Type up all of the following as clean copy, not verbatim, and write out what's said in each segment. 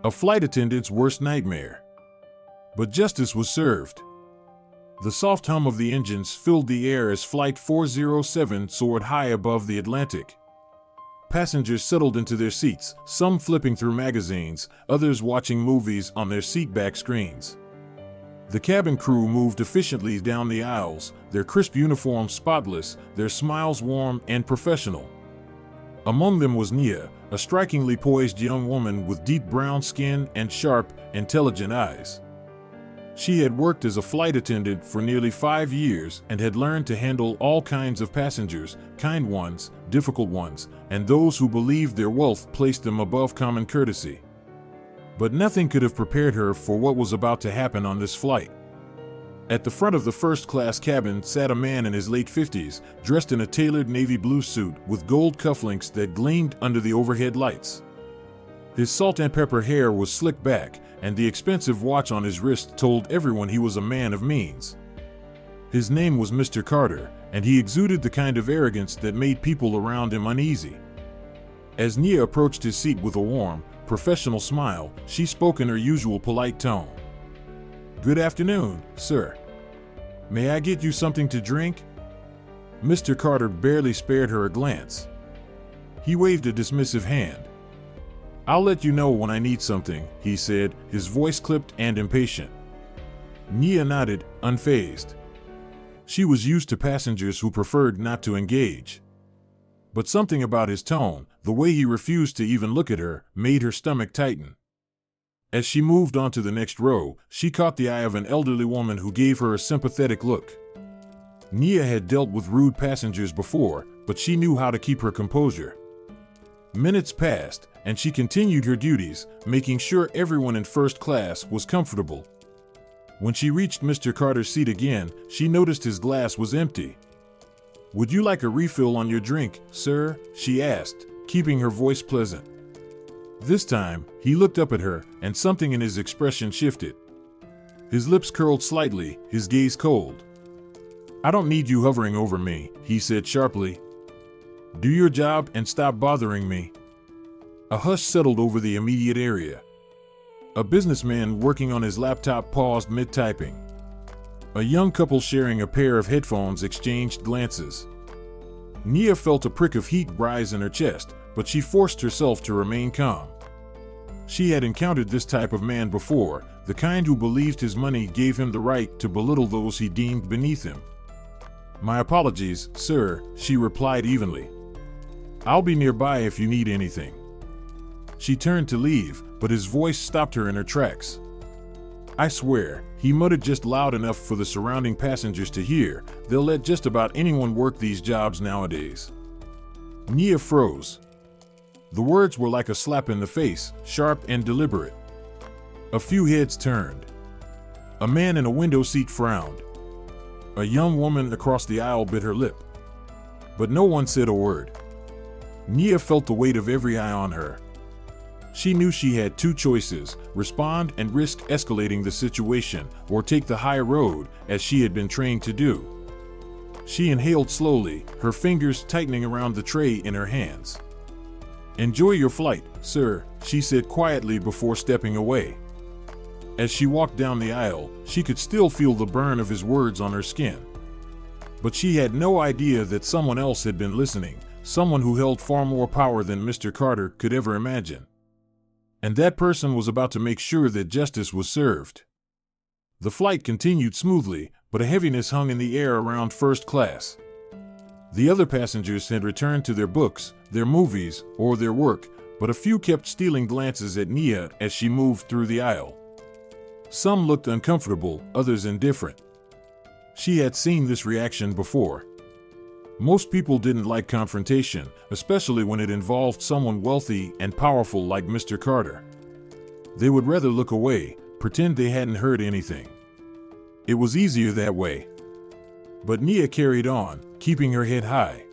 A flight attendant's worst nightmare. But justice was served. The soft hum of the engines filled the air as Flight 407 soared high above the Atlantic. Passengers settled into their seats, some flipping through magazines, others watching movies on their seatback screens. The cabin crew moved efficiently down the aisles, their crisp uniforms spotless, their smiles warm and professional. Among them was Nia, a strikingly poised young woman with deep brown skin and sharp, intelligent eyes. She had worked as a flight attendant for nearly 5 years and had learned to handle all kinds of passengers, kind ones, difficult ones, and those who believed their wealth placed them above common courtesy. But nothing could have prepared her for what was about to happen on this flight. At the front of the first-class cabin sat a man in his late 50s, dressed in a tailored navy blue suit with gold cufflinks that gleamed under the overhead lights. His salt and pepper hair was slicked back, and the expensive watch on his wrist told everyone he was a man of means. His name was Mr. Carter, and he exuded the kind of arrogance that made people around him uneasy. As Nia approached his seat with a warm, professional smile, she spoke in her usual polite tone. "Good afternoon, sir. May I get you something to drink?" Mr. Carter barely spared her a glance. He waved a dismissive hand. "I'll let you know when I need something," he said, his voice clipped and impatient. Nia nodded, unfazed. She was used to passengers who preferred not to engage. But something about his tone, the way he refused to even look at her, made her stomach tighten. As she moved on to the next row, she caught the eye of an elderly woman who gave her a sympathetic look. Nia had dealt with rude passengers before, but she knew how to keep her composure. Minutes passed, and she continued her duties, making sure everyone in first class was comfortable. When she reached Mr. Carter's seat again, she noticed his glass was empty. "Would you like a refill on your drink, sir?" she asked, keeping her voice pleasant. This time, he looked up at her, and something in his expression shifted. His lips curled slightly, his gaze cold. "I don't need you hovering over me," he said sharply. "Do your job and stop bothering me." A hush settled over the immediate area. A businessman working on his laptop paused mid-typing. A young couple sharing a pair of headphones exchanged glances. Nia felt a prick of heat rise in her chest, but she forced herself to remain calm. She had encountered this type of man before, the kind who believed his money gave him the right to belittle those he deemed beneath him. "My apologies, sir," she replied evenly. "I'll be nearby if you need anything." She turned to leave, but his voice stopped her in her tracks. "I swear," he muttered just loud enough for the surrounding passengers to hear, "they'll let just about anyone work these jobs nowadays." Nia froze. The words were like a slap in the face, sharp and deliberate. A few heads turned. A man in a window seat frowned. A young woman across the aisle bit her lip. But no one said a word. Nia felt the weight of every eye on her. She knew she had two choices: respond and risk escalating the situation, or take the high road, as she had been trained to do. She inhaled slowly, her fingers tightening around the tray in her hands. "Enjoy your flight, sir," she said quietly before stepping away. As she walked down the aisle, she could still feel the burn of his words on her skin. But she had no idea that someone else had been listening, someone who held far more power than Mr. Carter could ever imagine. And that person was about to make sure that justice was served. The flight continued smoothly, but a heaviness hung in the air around first class. The other passengers had returned to their books, their movies, or their work, but a few kept stealing glances at Nia as she moved through the aisle. Some looked uncomfortable, others indifferent. She had seen this reaction before. Most people didn't like confrontation, especially when it involved someone wealthy and powerful like Mr. Carter. They would rather look away, pretend they hadn't heard anything. It was easier that way. But Nia carried on, keeping her head high.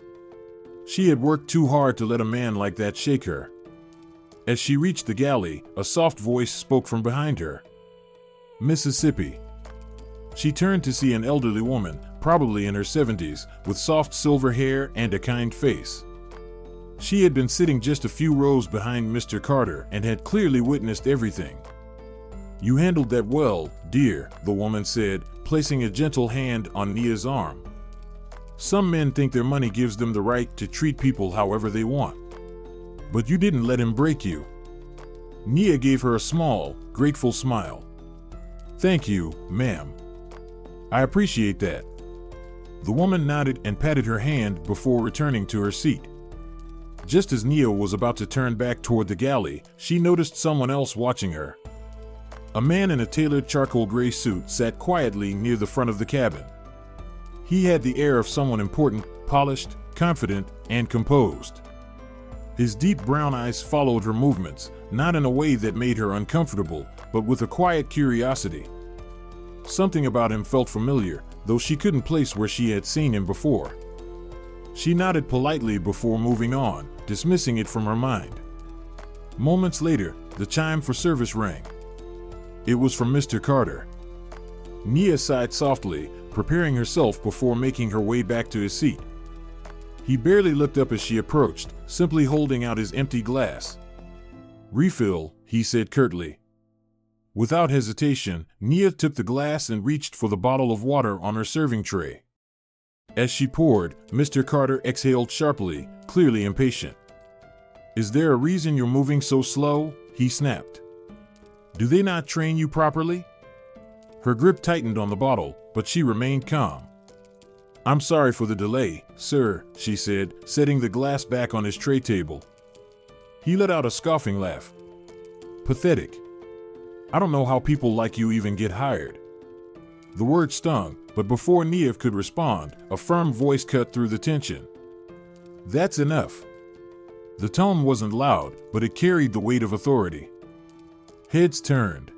She had worked too hard to let a man like that shake her. As she reached the galley, a soft voice spoke from behind her. "Mississippi." She turned to see an elderly woman, probably in her 70s, with soft silver hair and a kind face. She had been sitting just a few rows behind Mr. Carter and had clearly witnessed everything. "You handled that well, dear," the woman said, placing a gentle hand on Nia's arm. "Some men think their money gives them the right to treat people however they want. But you didn't let him break you." Nia gave her a small, grateful smile. "Thank you, ma'am. I appreciate that." The woman nodded and patted her hand before returning to her seat. Just as Nia was about to turn back toward the galley, she noticed someone else watching her. A man in a tailored charcoal gray suit sat quietly near the front of the cabin. He had the air of someone important, polished, confident, and composed. His deep brown eyes followed her movements, not in a way that made her uncomfortable, but with a quiet curiosity. Something about him felt familiar, though she couldn't place where she had seen him before. She nodded politely before moving on, dismissing it from her mind. Moments later, the chime for service rang. It was from Mr. Carter. Nia sighed softly, preparing herself before making her way back to his seat. He barely looked up as she approached, simply holding out his empty glass. "Refill," he said curtly. Without hesitation, Nia took the glass and reached for the bottle of water on her serving tray. As she poured, Mr. Carter exhaled sharply, clearly impatient. "Is there a reason you're moving so slow?" he snapped. "Do they not train you properly?" Her grip tightened on the bottle, but she remained calm. "I'm sorry for the delay, sir," she said, setting the glass back on his tray table. He let out a scoffing laugh. "Pathetic. I don't know how people like you even get hired." The word stung, but before Nia could respond, a firm voice cut through the tension. "That's enough." The tone wasn't loud, but it carried the weight of authority. Heads turned.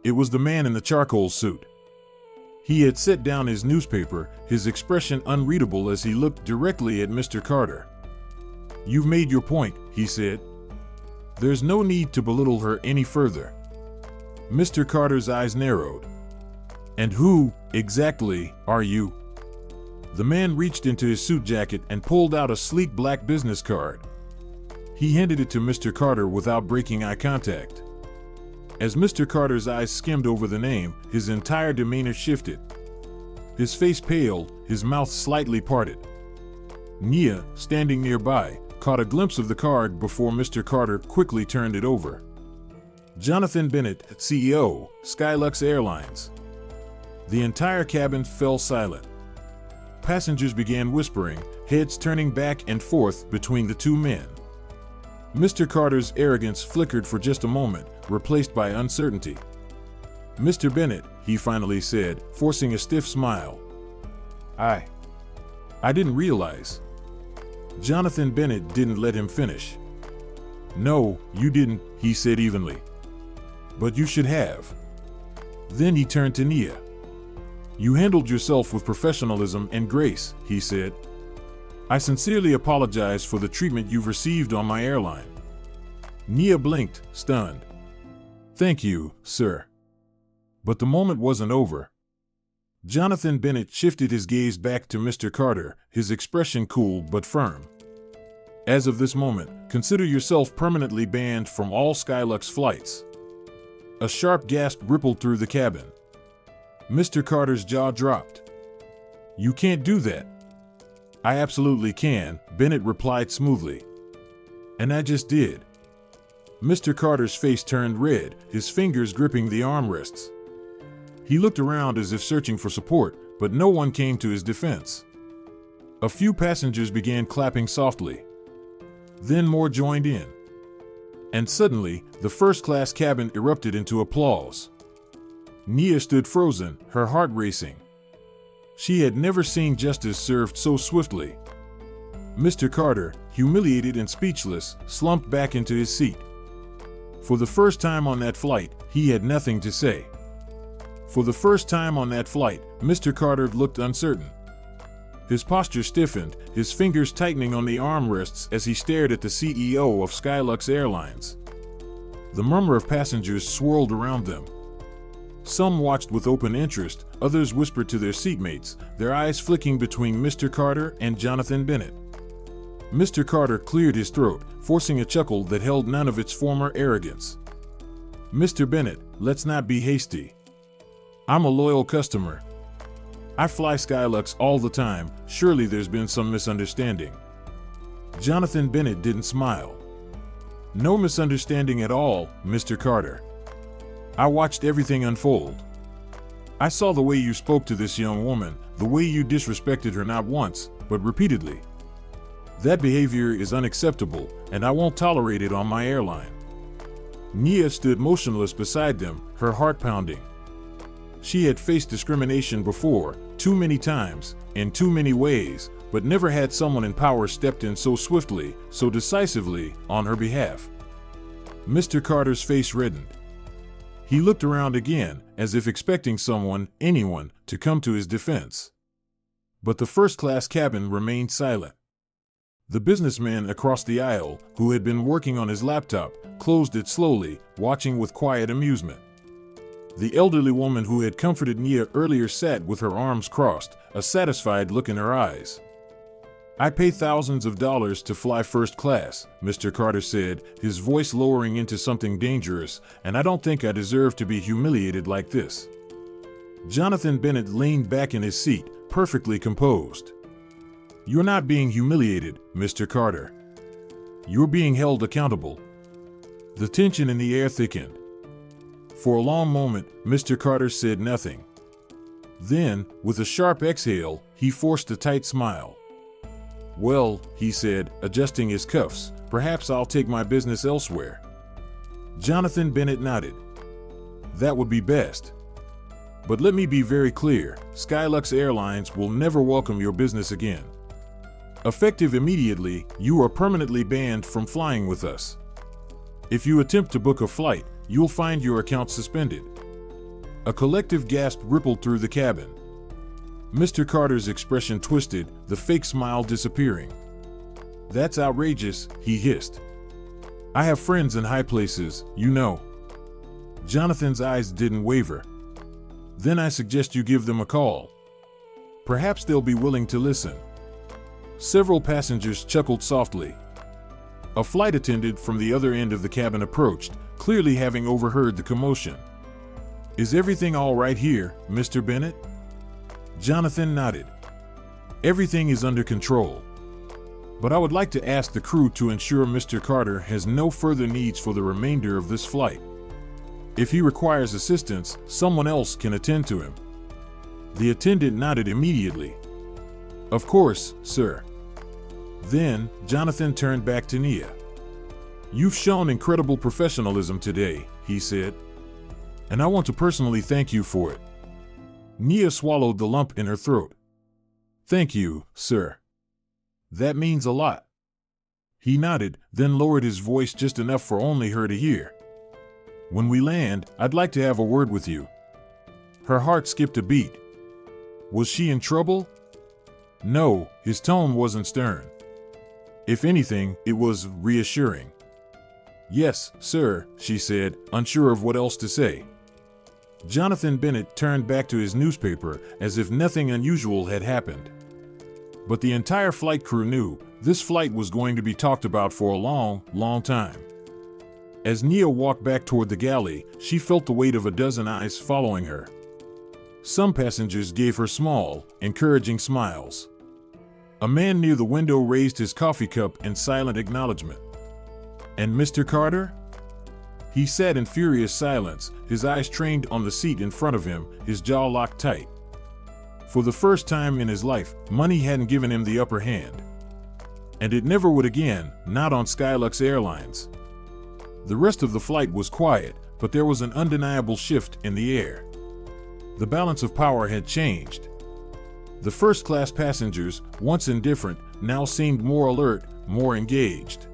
It was the man in the charcoal suit. He had set down his newspaper, his expression unreadable as he looked directly at Mr. Carter. "You've made your point," he said. "There's no need to belittle her any further." Mr. Carter's eyes narrowed. "And who, exactly, are you?" The man reached into his suit jacket and pulled out a sleek black business card. He handed it to Mr. Carter without breaking eye contact. As Mr. Carter's eyes skimmed over the name, his entire demeanor shifted. His face paled, his mouth slightly parted. Nia, standing nearby, caught a glimpse of the card before Mr. Carter quickly turned it over. Jonathan Bennett, CEO, SkyLux Airlines. The entire cabin fell silent. Passengers began whispering, heads turning back and forth between the two men. Mr. Carter's arrogance flickered for just a moment, replaced by uncertainty. "Mr. Bennett," he finally said, forcing a stiff smile. I didn't realize." Jonathan Bennett didn't let him finish. "No, you didn't," he said evenly. "But you should have." Then he turned to Nia. "You handled yourself with professionalism and grace," he said. "I sincerely apologize for the treatment you've received on my airline." Nia blinked, stunned. "Thank you, sir." But the moment wasn't over. Jonathan Bennett shifted his gaze back to Mr. Carter, his expression cool but firm. "As of this moment, consider yourself permanently banned from all SkyLux flights." A sharp gasp rippled through the cabin. Mr. Carter's jaw dropped. "You can't do that." "I absolutely can," Bennett replied smoothly. "And I just did." Mr. Carter's face turned red, his fingers gripping the armrests. He looked around as if searching for support, but no one came to his defense. A few passengers began clapping softly. Then more joined in. And suddenly, the first-class cabin erupted into applause. Nia stood frozen, her heart racing. She had never seen justice served so swiftly. Mr. Carter, humiliated and speechless, slumped back into his seat. For the first time on that flight, he had nothing to say. For the first time on that flight, Mr. Carter looked uncertain. His posture stiffened, his fingers tightening on the armrests as he stared at the CEO of SkyLux Airlines. The murmur of passengers swirled around them. Some watched with open interest, others whispered to their seatmates, their eyes flicking between Mr. Carter and Jonathan Bennett. Mr. Carter cleared his throat, forcing a chuckle that held none of its former arrogance. "Mr. Bennett, let's not be hasty. I'm a loyal customer. I fly SkyLux all the time. Surely there's been some misunderstanding." Jonathan Bennett didn't smile. "No misunderstanding at all, Mr. Carter. I watched everything unfold. I saw the way you spoke to this young woman, the way you disrespected her not once, but repeatedly. That behavior is unacceptable, and I won't tolerate it on my airline." Nia stood motionless beside them, her heart pounding. She had faced discrimination before, too many times, in too many ways, but never had someone in power stepped in so swiftly, so decisively, on her behalf. Mr. Carter's face reddened. He looked around again, as if expecting someone, anyone, to come to his defense. But the first-class cabin remained silent. The businessman across the aisle, who had been working on his laptop, closed it slowly, watching with quiet amusement. The elderly woman who had comforted Nia earlier sat with her arms crossed, a satisfied look in her eyes. "I pay thousands of dollars to fly first class," Mr. Carter said, his voice lowering into something dangerous, "and I don't think I deserve to be humiliated like this." Jonathan Bennett leaned back in his seat, perfectly composed. "You're not being humiliated, Mr. Carter. You're being held accountable." The tension in the air thickened. For a long moment, Mr. Carter said nothing. Then, with a sharp exhale, he forced a tight smile. "Well," he said, adjusting his cuffs, "perhaps I'll take my business elsewhere." Jonathan Bennett nodded. "That would be best. But let me be very clear, SkyLux Airlines will never welcome your business again. Effective immediately, you are permanently banned from flying with us. If you attempt to book a flight, you'll find your account suspended." A collective gasp rippled through the cabin. Mr. Carter's expression twisted, the fake smile disappearing. "That's outrageous," he hissed. "I have friends in high places, you know." Jonathan's eyes didn't waver. "Then I suggest you give them a call. Perhaps they'll be willing to listen." Several passengers chuckled softly. A flight attendant from the other end of the cabin approached, clearly having overheard the commotion. "Is everything all right here, Mr. Bennett?" Jonathan nodded. "Everything is under control. But I would like to ask the crew to ensure Mr. Carter has no further needs for the remainder of this flight. If he requires assistance, someone else can attend to him." The attendant nodded immediately. "Of course, sir." Then, Jonathan turned back to Nia. "You've shown incredible professionalism today," he said. "And I want to personally thank you for it." Nia swallowed the lump in her throat. "Thank you, sir. That means a lot." He nodded, then lowered his voice just enough for only her to hear. "When we land, I'd like to have a word with you." Her heart skipped a beat. Was she in trouble? No, his tone wasn't stern. If anything, it was reassuring. "Yes, sir," she said, unsure of what else to say. Jonathan Bennett turned back to his newspaper as if nothing unusual had happened. But the entire flight crew knew this flight was going to be talked about for a long, long time. As Nia walked back toward the galley, she felt the weight of a dozen eyes following her. Some passengers gave her small, encouraging smiles. A man near the window raised his coffee cup in silent acknowledgement. And Mr. Carter? He sat in furious silence, his eyes trained on the seat in front of him, his jaw locked tight. For the first time in his life, money hadn't given him the upper hand. And it never would again, not on SkyLux Airlines. The rest of the flight was quiet, but there was an undeniable shift in the air. The balance of power had changed. The first-class passengers, once indifferent, now seemed more alert, more engaged.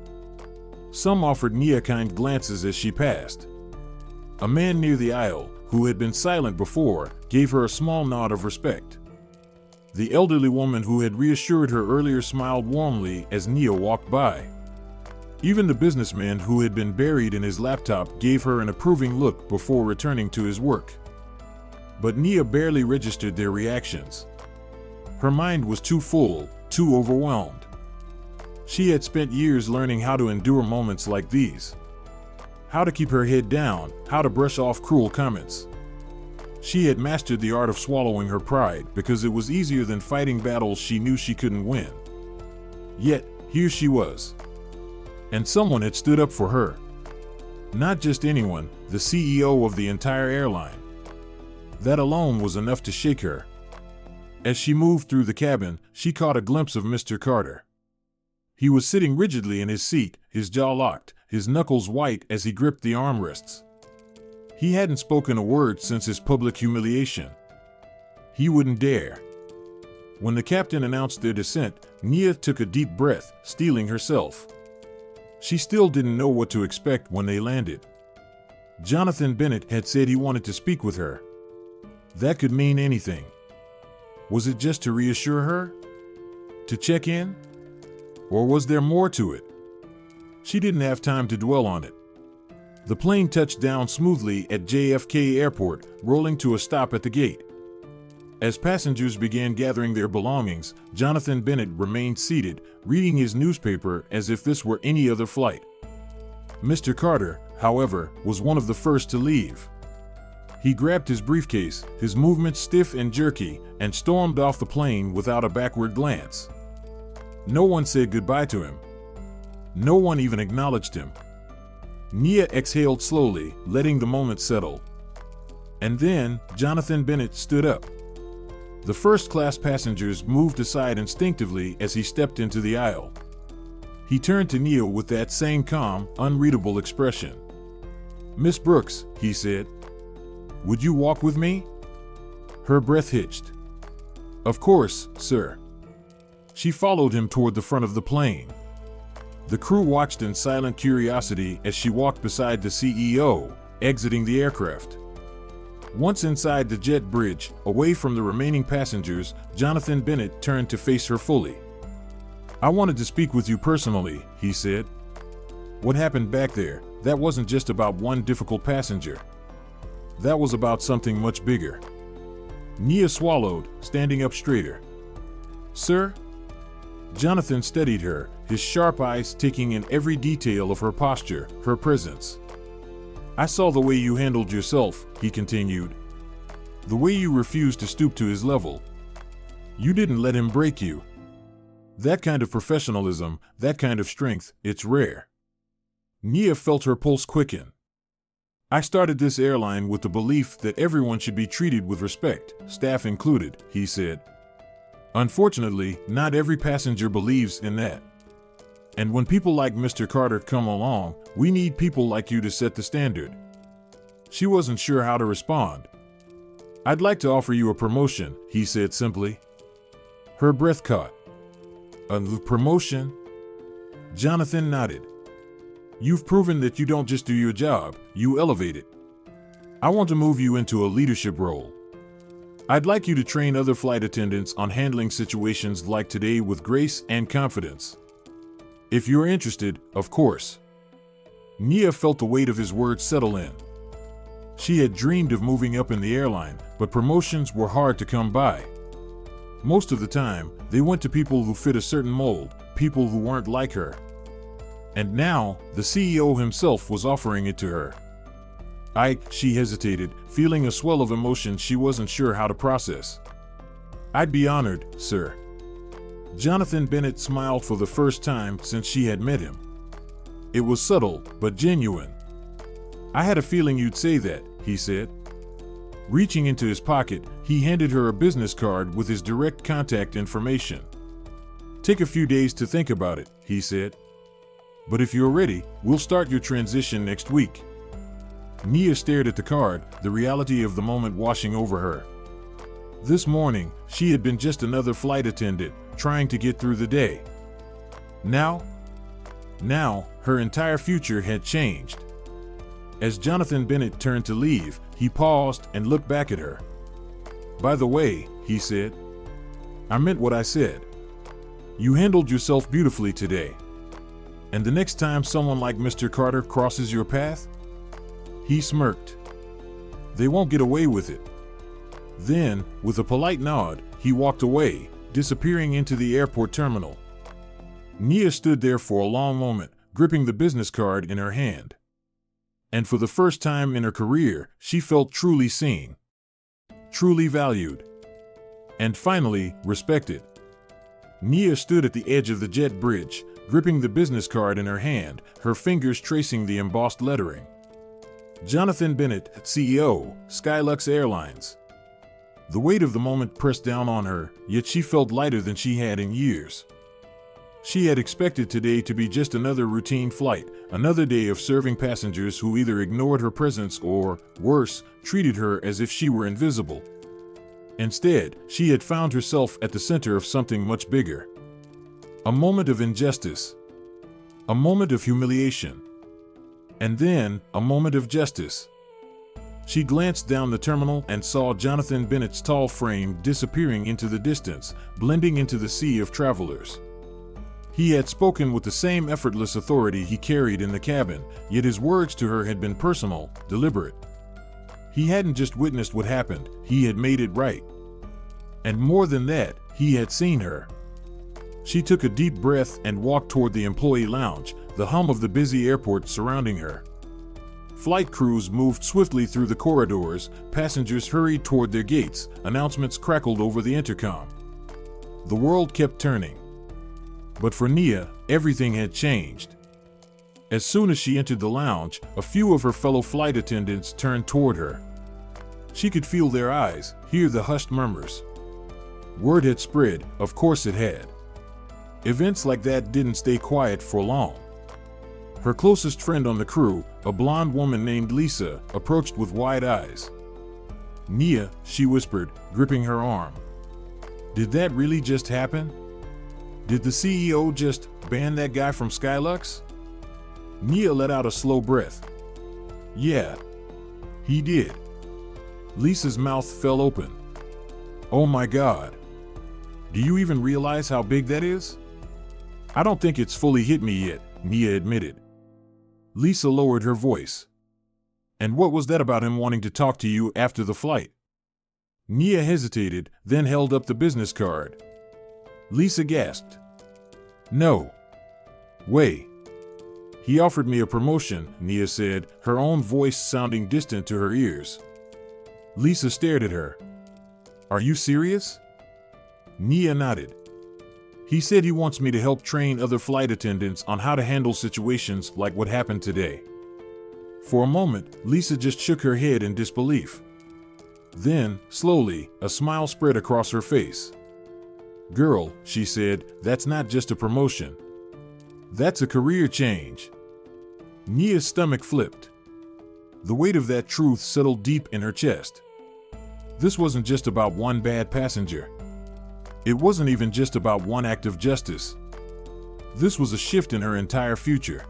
Some offered Nia kind glances as she passed. A man near the aisle, who had been silent before, gave her a small nod of respect. The elderly woman who had reassured her earlier smiled warmly as Nia walked by. Even the businessman who had been buried in his laptop gave her an approving look before returning to his work. But Nia barely registered their reactions. Her mind was too full, too overwhelmed. She had spent years learning how to endure moments like these. How to keep her head down, how to brush off cruel comments. She had mastered the art of swallowing her pride because it was easier than fighting battles she knew she couldn't win. Yet, here she was. And someone had stood up for her. Not just anyone, the CEO of the entire airline. That alone was enough to shake her. As she moved through the cabin, she caught a glimpse of Mr. Carter. He was sitting rigidly in his seat, his jaw locked, his knuckles white as he gripped the armrests. He hadn't spoken a word since his public humiliation. He wouldn't dare. When the captain announced their descent, Nia took a deep breath, steeling herself. She still didn't know what to expect when they landed. Jonathan Bennett had said he wanted to speak with her. That could mean anything. Was it just to reassure her? To check in? Or was there more to it? She didn't have time to dwell on it. The plane touched down smoothly at JFK Airport, rolling to a stop at the gate. As passengers began gathering their belongings, Jonathan Bennett remained seated, reading his newspaper as if this were any other flight. Mr. Carter, however, was one of the first to leave. He grabbed his briefcase, his movements stiff and jerky, and stormed off the plane without a backward glance. No one said goodbye to him. No one even acknowledged him. Nia exhaled slowly, letting the moment settle. And then, Jonathan Bennett stood up. The first-class passengers moved aside instinctively as he stepped into the aisle. He turned to Nia with that same calm, unreadable expression. "Miss Brooks," he said, "would you walk with me?" Her breath hitched. "Of course, sir." She followed him toward the front of the plane. The crew watched in silent curiosity as she walked beside the CEO, exiting the aircraft. Once inside the jet bridge, away from the remaining passengers, Jonathan Bennett turned to face her fully. "I wanted to speak with you personally," he said. "What happened back there, that wasn't just about one difficult passenger. That was about something much bigger." Nia swallowed, standing up straighter. "Sir?" Jonathan steadied her, his sharp eyes taking in every detail of her posture, her presence. "I saw the way you handled yourself," he continued. "The way you refused to stoop to his level. You didn't let him break you. That kind of professionalism, that kind of strength, it's rare." Nia felt her pulse quicken. "I started this airline with the belief that everyone should be treated with respect, staff included," he said. "Unfortunately, not every passenger believes in that. And when people like Mr. Carter come along, we need people like you to set the standard." She wasn't sure how to respond. "I'd like to offer you a promotion," he said simply. Her breath caught. "A promotion?" Jonathan nodded. "You've proven that you don't just do your job, you elevate it. I want to move you into a leadership role. I'd like you to train other flight attendants on handling situations like today with grace and confidence. If you're interested, of course." Nia felt the weight of his words settle in. She had dreamed of moving up in the airline, but promotions were hard to come by. Most of the time, they went to people who fit a certain mold, people who weren't like her. And now, the CEO himself was offering it to her. She hesitated, feeling a swell of emotion she wasn't sure how to process. "I'd be honored, sir." Jonathan Bennett smiled for the first time since she had met him. It was subtle, but genuine. "I had a feeling you'd say that," he said. Reaching into his pocket, he handed her a business card with his direct contact information. "Take a few days to think about it," he said. "But if you're ready, we'll start your transition next week." Nia stared at the card, the reality of the moment washing over her. This morning, she had been just another flight attendant, trying to get through the day. Now, her entire future had changed. As Jonathan Bennett turned to leave, he paused and looked back at her. "By the way," he said, "I meant what I said. You handled yourself beautifully today. And the next time someone like Mr. Carter crosses your path?" He smirked. "They won't get away with it." Then, with a polite nod, he walked away, disappearing into the airport terminal. Nia stood there for a long moment, gripping the business card in her hand. And for the first time in her career, she felt truly seen, truly valued, and finally, respected. Nia stood at the edge of the jet bridge, gripping the business card in her hand, her fingers tracing the embossed lettering. Jonathan Bennett, CEO, SkyLux Airlines. The weight of the moment pressed down on her, yet she felt lighter than she had in years. She had expected today to be just another routine flight, another day of serving passengers who either ignored her presence or, worse, treated her as if she were invisible. Instead, she had found herself at the center of something much bigger. A moment of injustice. A moment of humiliation. And then, a moment of justice. She glanced down the terminal and saw Jonathan Bennett's tall frame disappearing into the distance, blending into the sea of travelers. He had spoken with the same effortless authority he carried in the cabin, yet his words to her had been personal, deliberate. He hadn't just witnessed what happened, he had made it right. And more than that, he had seen her. She took a deep breath and walked toward the employee lounge, the hum of the busy airport surrounding her. Flight crews moved swiftly through the corridors, passengers hurried toward their gates, announcements crackled over the intercom. The world kept turning. But for Nia, everything had changed. As soon as she entered the lounge, a few of her fellow flight attendants turned toward her. She could feel their eyes, hear the hushed murmurs. Word had spread, of course it had. Events like that didn't stay quiet for long. Her closest friend on the crew, a blonde woman named Lisa, approached with wide eyes. "Nia," she whispered, gripping her arm. "Did that really just happen? Did the CEO just ban that guy from SkyLux?" Nia let out a slow breath. "Yeah, he did." Lisa's mouth fell open. "Oh my God. Do you even realize how big that is?" "I don't think it's fully hit me yet," Nia admitted. Lisa lowered her voice. "And what was that about him wanting to talk to you after the flight?" Nia hesitated, then held up the business card. Lisa gasped. "No way. He offered me a promotion," Nia said, her own voice sounding distant to her ears. Lisa stared at her. "Are you serious?" Nia nodded. "He said he wants me to help train other flight attendants on how to handle situations like what happened today." For a moment, Lisa just shook her head in disbelief. Then, slowly, a smile spread across her face. "Girl," she said, "that's not just a promotion. That's a career change." Nia's stomach flipped. The weight of that truth settled deep in her chest. This wasn't just about one bad passenger. It wasn't even just about one act of justice. This was a shift in her entire future.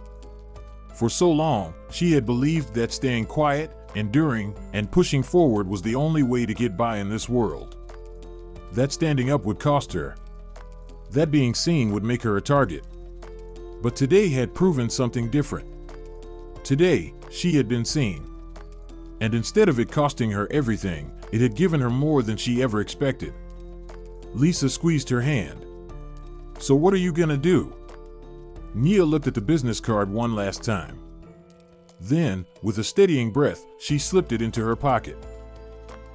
For so long, she had believed that staying quiet, enduring, and pushing forward was the only way to get by in this world. That standing up would cost her. That being seen would make her a target. But today had proven something different. Today, she had been seen. And instead of it costing her everything, it had given her more than she ever expected. Lisa squeezed her hand. "So what are you gonna do?" Nia looked at the business card one last time. Then, with a steadying breath, she slipped it into her pocket.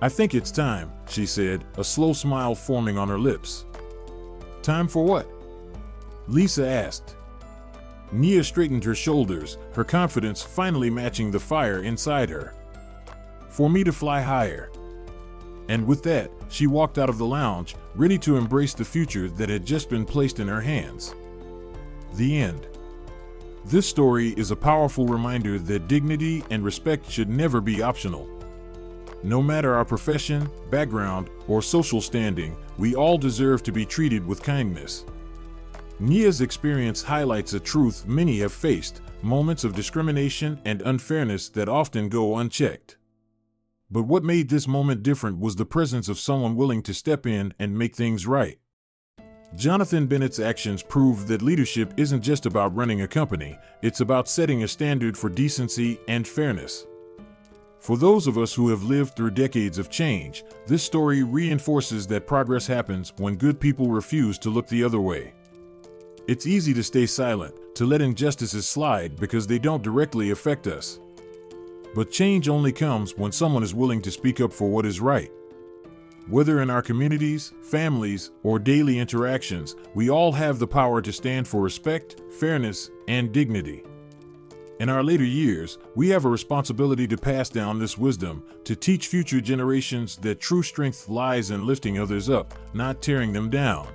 "I think it's time," she said, a slow smile forming on her lips. "Time for what?" Lisa asked. Nia straightened her shoulders, her confidence finally matching the fire inside her. "For me to fly higher." And with that, she walked out of the lounge, ready to embrace the future that had just been placed in her hands. The end. This story is a powerful reminder that dignity and respect should never be optional. No matter our profession, background, or social standing, we all deserve to be treated with kindness. Nia's experience highlights a truth many have faced, moments of discrimination and unfairness that often go unchecked. But what made this moment different was the presence of someone willing to step in and make things right. Jonathan Bennett's actions prove that leadership isn't just about running a company, it's about setting a standard for decency and fairness. For those of us who have lived through decades of change, this story reinforces that progress happens when good people refuse to look the other way. It's easy to stay silent, to let injustices slide because they don't directly affect us. But change only comes when someone is willing to speak up for what is right. Whether in our communities, families, or daily interactions, we all have the power to stand for respect, fairness, and dignity. In our later years, we have a responsibility to pass down this wisdom, to teach future generations that true strength lies in lifting others up, not tearing them down.